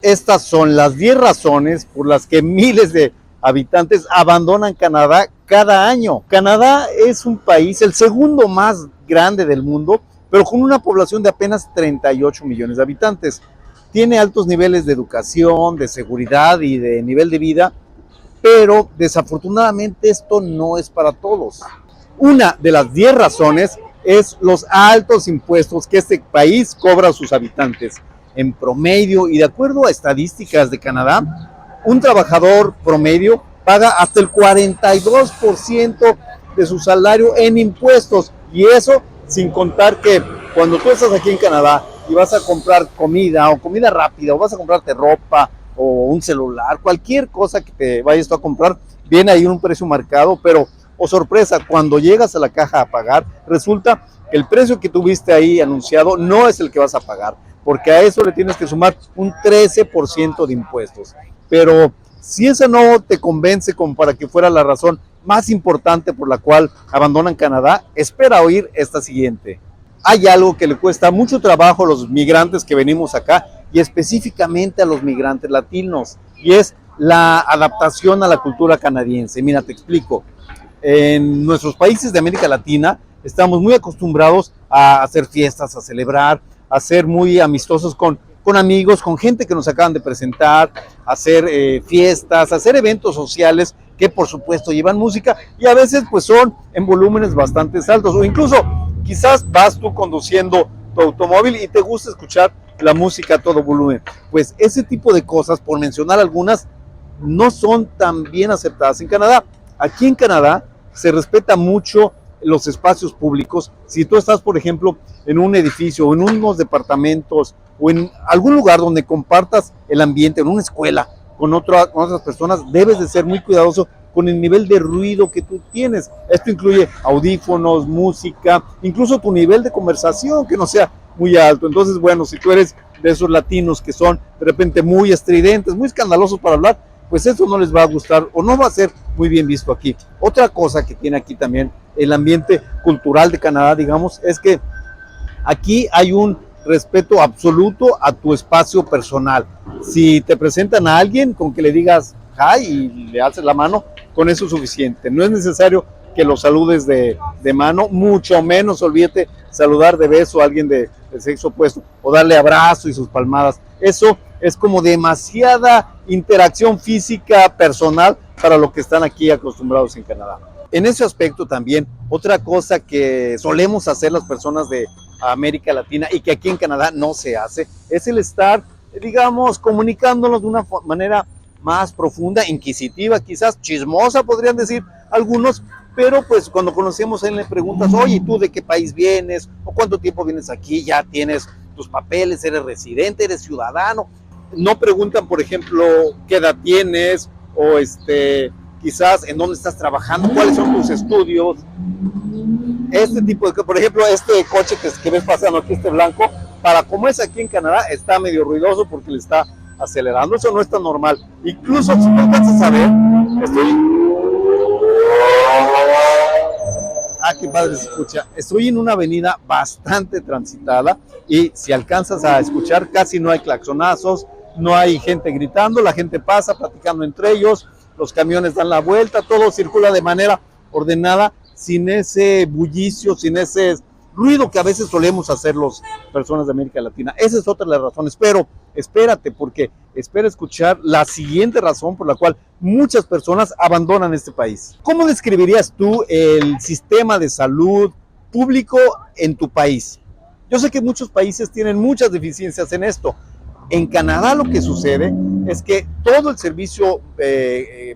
Estas son las 10 razones por las que miles de habitantes abandonan Canadá cada año. Canadá es un país, el segundo más grande del mundo, pero con una población de apenas 38 millones de habitantes. Tiene altos niveles de educación, de seguridad y de nivel de vida, pero desafortunadamente esto no es para todos. Una de las 10 razones es los altos impuestos que este país cobra a sus habitantes. En promedio, y de acuerdo a estadísticas de Canadá, un trabajador promedio paga hasta el 42% de su salario en impuestos, y eso sin contar que cuando tú estás aquí en Canadá y vas a comprar comida o comida rápida, o vas a comprarte ropa o un celular, cualquier cosa que te vayas a comprar, viene ahí un precio marcado, pero oh sorpresa, cuando llegas a la caja a pagar, resulta que el precio que tuviste ahí anunciado no es el que vas a pagar, porque a eso le tienes que sumar un 13% de impuestos. Pero si eso no te convence como para que fuera la razón más importante por la cual abandonan Canadá, espera oír esta siguiente. Hay algo que le cuesta mucho trabajo a los migrantes que venimos acá, y específicamente a los migrantes latinos, y es la adaptación a la cultura canadiense. Mira, te explico. En nuestros países de América Latina estamos muy acostumbrados a hacer fiestas, a celebrar, a ser muy amistosos con amigos, con gente que nos acaban de presentar, a hacer fiestas, a hacer eventos sociales que por supuesto llevan música, y a veces pues son en volúmenes bastante altos, o incluso quizás vas tú conduciendo tu automóvil y te gusta escuchar la música a todo volumen. Pues ese tipo de cosas, por mencionar algunas, no son tan bien aceptadas en Canadá. Aquí en Canadá se respeta mucho los espacios públicos. Si tú estás, por ejemplo, en un edificio o en unos departamentos o en algún lugar donde compartas el ambiente, en una escuela con otras personas, debes de ser muy cuidadoso con el nivel de ruido que tú tienes. Esto incluye audífonos, música, incluso tu nivel de conversación que no sea muy alto. Entonces, bueno, si tú eres de esos latinos que son de repente muy estridentes, muy escandalosos para hablar, pues eso no les va a gustar o no va a ser muy bien visto aquí. Otra cosa que tiene aquí también el ambiente cultural de Canadá, digamos, es que aquí hay un respeto absoluto a tu espacio personal. Si te presentan a alguien, con que le digas hi y le haces la mano, con eso es suficiente. No es necesario que lo saludes de mano, mucho menos olvídate saludar de beso a alguien de sexo opuesto o darle abrazo y sus palmadas. Eso es como demasiada interacción física personal para lo que están aquí acostumbrados en Canadá. En ese aspecto también, otra cosa que solemos hacer las personas de América Latina y que aquí en Canadá no se hace, es el estar, digamos, comunicándonos de una manera más profunda, inquisitiva, quizás chismosa, podrían decir algunos, pero pues cuando conocemos a él le preguntas, oye, ¿tú de qué país vienes? ¿O cuánto tiempo vienes aquí? ¿Ya tienes tus papeles? ¿Eres residente? ¿Eres ciudadano? No preguntan, por ejemplo, qué edad tienes o quizás en dónde estás trabajando, cuáles son tus estudios. Este tipo de, por ejemplo, este coche que ves pasando aquí, este blanco, para como es aquí en Canadá, está medio ruidoso porque le está acelerando. Eso no es tan normal. Incluso si no alcanzas a ver, qué padre se escucha. Estoy en una avenida bastante transitada y si alcanzas a escuchar, casi no hay claxonazos, no hay gente gritando, la gente pasa platicando entre ellos, los camiones dan la vuelta, todo circula de manera ordenada, sin ese bullicio, sin ese ruido que a veces solemos hacer las personas de América Latina. Esa es otra de las razones, pero espérate, porque espera escuchar la siguiente razón por la cual muchas personas abandonan este país. ¿Cómo describirías tú el sistema de salud público en tu país? Yo sé que muchos países tienen muchas deficiencias en esto. En Canadá lo que sucede es que todo el servicio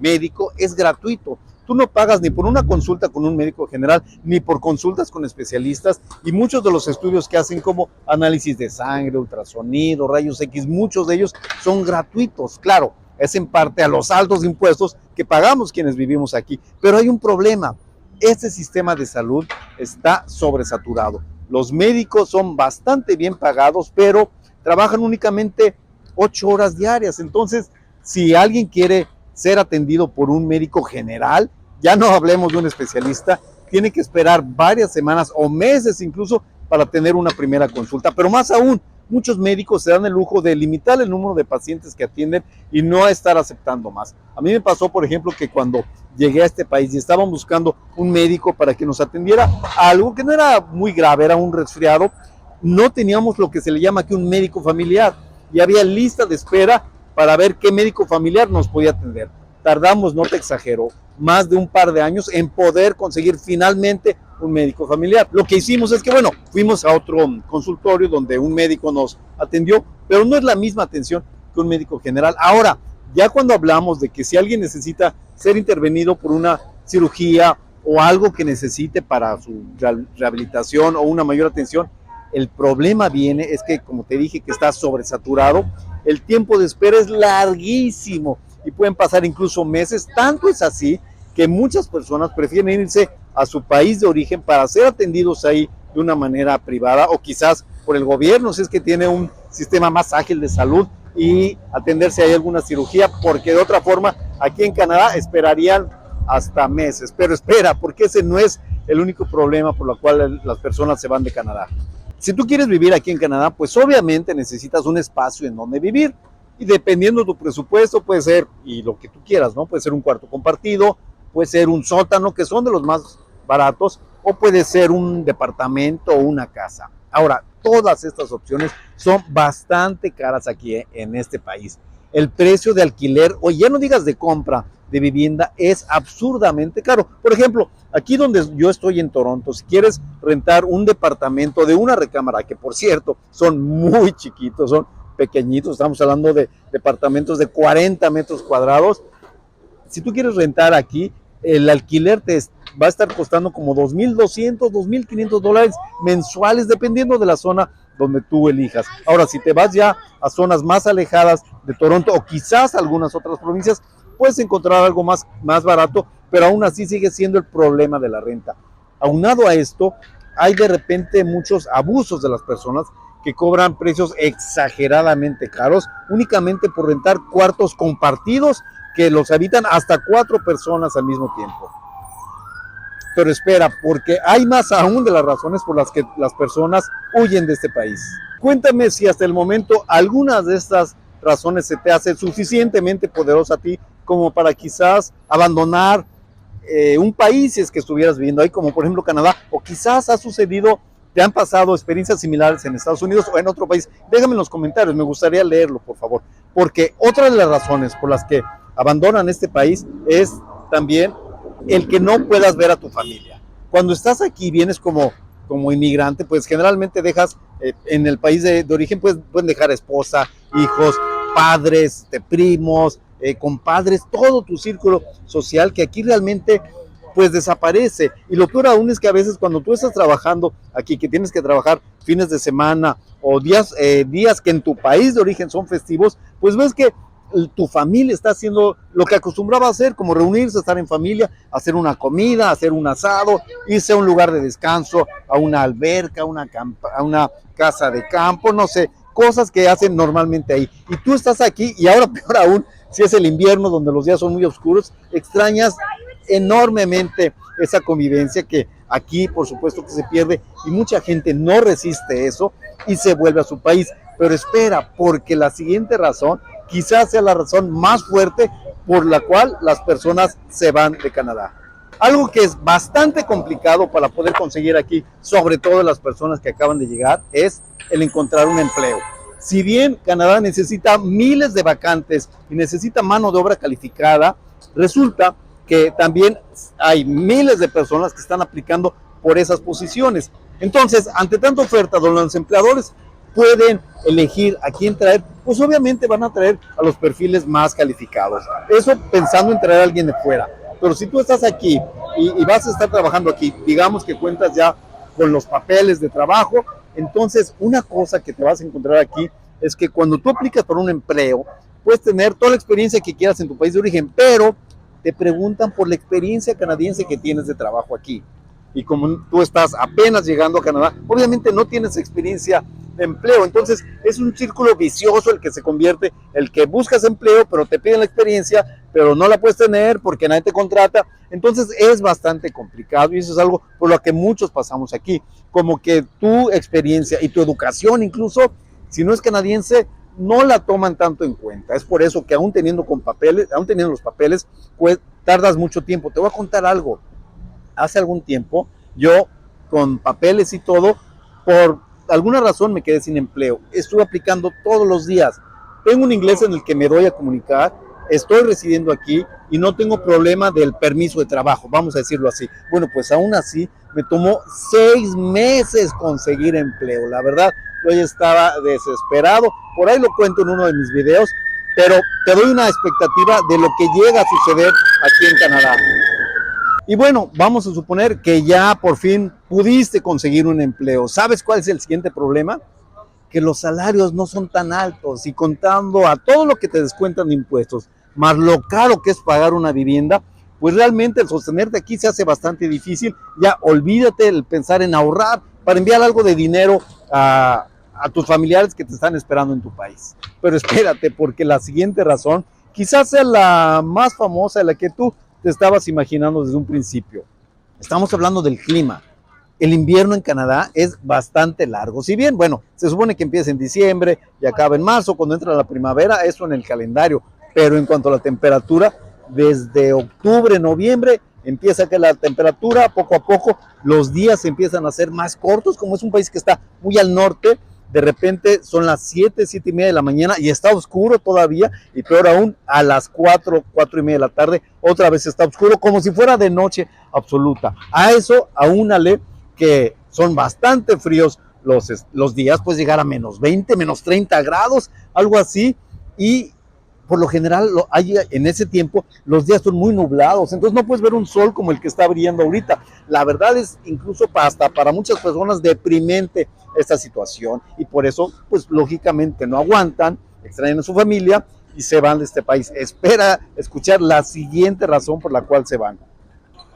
médico es gratuito. Tú no pagas ni por una consulta con un médico general, ni por consultas con especialistas, y muchos de los estudios que hacen como análisis de sangre, ultrasonido, rayos X, muchos de ellos son gratuitos. Claro, es en parte a los altos impuestos que pagamos quienes vivimos aquí, pero hay un problema. Este sistema de salud está sobresaturado. Los médicos son bastante bien pagados, pero trabajan únicamente 8 horas diarias. Entonces, si alguien quiere ser atendido por un médico general, ya no hablemos de un especialista, tiene que esperar varias semanas o meses incluso para tener una primera consulta. Pero más aún, muchos médicos se dan el lujo de limitar el número de pacientes que atienden y no estar aceptando más. A mí me pasó, por ejemplo, que cuando llegué a este país y estaban buscando un médico para que nos atendiera algo que no era muy grave, era un resfriado, no teníamos lo que se le llama aquí un médico familiar y había lista de espera para ver qué médico familiar nos podía atender. Tardamos, no te exagero, más de un par de años en poder conseguir finalmente un médico familiar. Lo que hicimos es que, bueno, fuimos a otro consultorio donde un médico nos atendió, pero no es la misma atención que un médico general. Ahora, ya cuando hablamos de que si alguien necesita ser intervenido por una cirugía o algo que necesite para su rehabilitación o una mayor atención, el problema viene, es que como te dije que está sobresaturado, el tiempo de espera es larguísimo y pueden pasar incluso meses, tanto es así que muchas personas prefieren irse a su país de origen para ser atendidos ahí de una manera privada o quizás por el gobierno, si es que tiene un sistema más ágil de salud y atenderse ahí alguna cirugía, porque de otra forma aquí en Canadá esperarían hasta meses. Pero espera, porque ese no es el único problema por el cual las personas se van de Canadá. Si tú quieres vivir aquí en Canadá, pues obviamente necesitas un espacio en donde vivir y dependiendo de tu presupuesto puede ser, y lo que tú quieras, ¿no? Puede ser un cuarto compartido, puede ser un sótano, que son de los más baratos, o puede ser un departamento o una casa. Ahora, todas estas opciones son bastante caras aquí en este país. El precio de alquiler, o ya no digas de compra de vivienda, es absurdamente caro. Por ejemplo, aquí donde yo estoy en Toronto, si quieres rentar un departamento de una recámara, que por cierto son muy chiquitos, son pequeñitos, estamos hablando de departamentos de 40 metros cuadrados, si tú quieres rentar aquí, el alquiler te va a estar costando como $2,200, $2,500 mensuales, dependiendo de la zona donde tú elijas. Ahora, si te vas ya a zonas más alejadas de Toronto o quizás algunas otras provincias, puedes encontrar algo más barato, pero aún así sigue siendo el problema de la renta. Aunado a esto, hay de repente muchos abusos de las personas que cobran precios exageradamente caros únicamente por rentar cuartos compartidos que los habitan hasta 4 personas al mismo tiempo. Pero espera, porque hay más aún de las razones por las que las personas huyen de este país. Cuéntame si hasta el momento algunas de estas razones se te hace suficientemente poderosa a ti como para quizás abandonar un país si es que estuvieras viviendo ahí, como por ejemplo Canadá, o quizás ha sucedido, te han pasado experiencias similares en Estados Unidos o en otro país. Déjame en los comentarios, me gustaría leerlo, por favor, porque otra de las razones por las que abandonan este país es también el que no puedas ver a tu familia. Cuando estás aquí, vienes como inmigrante, pues generalmente dejas en el país de origen, pues pueden dejar esposa, hijos, padres, primos, compadres, todo tu círculo social que aquí realmente pues desaparece. Y lo peor aún es que a veces cuando tú estás trabajando aquí, que tienes que trabajar fines de semana o días que en tu país de origen son festivos, pues ves que tu familia está haciendo lo que acostumbraba a hacer, como reunirse, estar en familia, hacer una comida, hacer un asado, irse a un lugar de descanso, a una alberca, a una casa de campo, no sé, cosas que hacen normalmente ahí. Y tú estás aquí y ahora peor aún, si es el invierno donde los días son muy oscuros, extrañas enormemente esa convivencia que aquí por supuesto que se pierde y mucha gente no resiste eso y se vuelve a su país. Pero espera, porque la siguiente razón quizás sea la razón más fuerte por la cual las personas se van de Canadá. Algo que es bastante complicado para poder conseguir aquí, sobre todo las personas que acaban de llegar, es el encontrar un empleo. Si bien Canadá necesita miles de vacantes y necesita mano de obra calificada, resulta que también hay miles de personas que están aplicando por esas posiciones. Entonces, ante tanta oferta, donde los empleadores pueden elegir a quién traer, pues obviamente van a traer a los perfiles más calificados. Eso pensando en traer a alguien de fuera. Pero si tú estás aquí y vas a estar trabajando aquí, digamos que cuentas ya con los papeles de trabajo, entonces una cosa que te vas a encontrar aquí es que cuando tú aplicas por un empleo, puedes tener toda la experiencia que quieras en tu país de origen, pero te preguntan por la experiencia canadiense que tienes de trabajo aquí. Y como tú estás apenas llegando a Canadá, obviamente no tienes experiencia de empleo, entonces es un círculo vicioso el que se convierte, el que buscas empleo, pero te piden la experiencia, pero no la puedes tener porque nadie te contrata, entonces es bastante complicado y eso es algo por lo que muchos pasamos aquí, como que tu experiencia y tu educación incluso si no es canadiense, no la toman tanto en cuenta. Es por eso que aún teniendo los papeles, pues tardas mucho tiempo. Te voy a contar algo. Hace algún tiempo, yo con papeles y todo, por alguna razón me quedé sin empleo. Estuve aplicando todos los días. Tengo un inglés en el que me doy a comunicar, estoy residiendo aquí y no tengo problema del permiso de trabajo, vamos a decirlo así. Bueno, pues aún así me tomó 6 meses conseguir empleo. La verdad, yo ya estaba desesperado. Por ahí lo cuento en uno de mis videos, pero te doy una expectativa de lo que llega a suceder aquí en Canadá. Y bueno, vamos a suponer que ya por fin pudiste conseguir un empleo. ¿Sabes cuál es el siguiente problema? Que los salarios no son tan altos y contando a todo lo que te descuentan de impuestos, más lo caro que es pagar una vivienda, pues realmente el sostenerte aquí se hace bastante difícil. Ya olvídate el pensar en ahorrar para enviar algo de dinero a tus familiares que te están esperando en tu país. Pero espérate, porque la siguiente razón quizás sea la más famosa, de la que tú te estabas imaginando desde un principio. Estamos hablando del clima. El invierno en Canadá es bastante largo. Si bien, bueno, se supone que empieza en diciembre y acaba en marzo, cuando entra la primavera, eso en el calendario. Pero en cuanto a la temperatura, desde octubre, noviembre, empieza que la temperatura, poco a poco, los días empiezan a ser más cortos. Como es un país que está muy al norte, de repente son las 7:30 de la mañana y está oscuro todavía, y peor aún, a las 4:30 de la tarde, otra vez está oscuro, como si fuera de noche absoluta. A eso, aúnale que son bastante fríos los días, pues llegar a -20, -30 grados, algo así, y por lo general en ese tiempo los días son muy nublados, entonces no puedes ver un sol como el que está brillando ahorita. La verdad es incluso hasta para muchas personas deprimente esta situación, y por eso pues lógicamente no aguantan, extrañan a su familia y se van de este país. Espera escuchar la siguiente razón por la cual se van.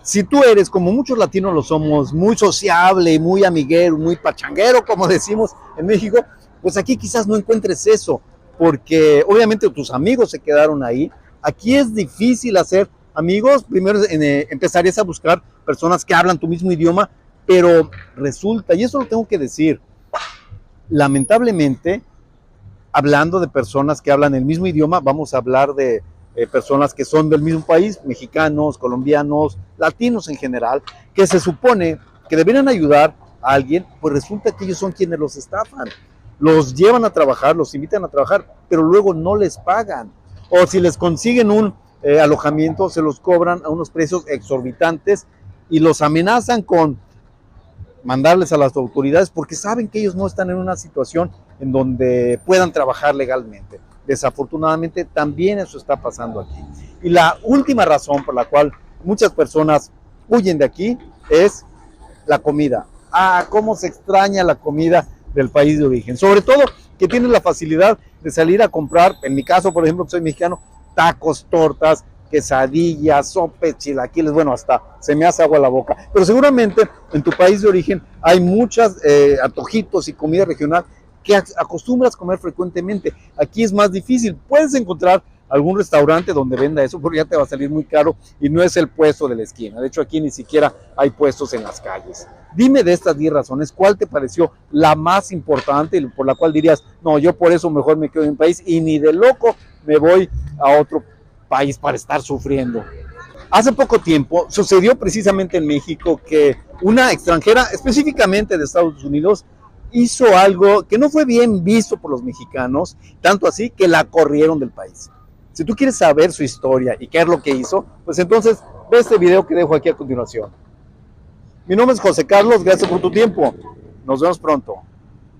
Si tú eres, como muchos latinos lo somos, muy sociable, muy amiguero, muy pachanguero, como decimos en México, pues aquí quizás no encuentres eso, porque obviamente tus amigos se quedaron ahí. Aquí es difícil hacer amigos. Primero empezarías a buscar personas que hablan tu mismo idioma, pero resulta, y eso lo tengo que decir, lamentablemente, hablando de personas que hablan el mismo idioma, vamos a hablar de personas que son del mismo país, mexicanos, colombianos, latinos en general, que se supone que deberían ayudar a alguien, pues resulta que ellos son quienes los estafan. Los llevan a trabajar, los invitan a trabajar, pero luego no les pagan. O si les consiguen un alojamiento, se los cobran a unos precios exorbitantes y los amenazan con mandarles a las autoridades porque saben que ellos no están en una situación en donde puedan trabajar legalmente. Desafortunadamente también eso está pasando aquí. Y la última razón por la cual muchas personas huyen de aquí es la comida. Cómo se extraña la comida del país de origen. Sobre todo que tienes la facilidad de salir a comprar, en mi caso, por ejemplo, que soy mexicano, tacos, tortas, quesadillas, sopes, chilaquiles, bueno, hasta se me hace agua la boca. Pero seguramente en tu país de origen hay muchos antojitos y comida regional que acostumbras comer frecuentemente. Aquí es más difícil. Puedes encontrar algún restaurante donde venda eso, porque ya te va a salir muy caro y no es el puesto de la esquina. De hecho, aquí ni siquiera hay puestos en las calles. Dime de estas 10 razones, ¿cuál te pareció la más importante y por la cual dirías, no, yo por eso mejor me quedo en mi país y ni de loco me voy a otro país para estar sufriendo? Hace poco tiempo sucedió precisamente en México que una extranjera, específicamente de Estados Unidos, hizo algo que no fue bien visto por los mexicanos, tanto así que la corrieron del país. Si tú quieres saber su historia y qué es lo que hizo, pues entonces ve este video que dejo aquí a continuación. Mi nombre es José Carlos, gracias por tu tiempo. Nos vemos pronto.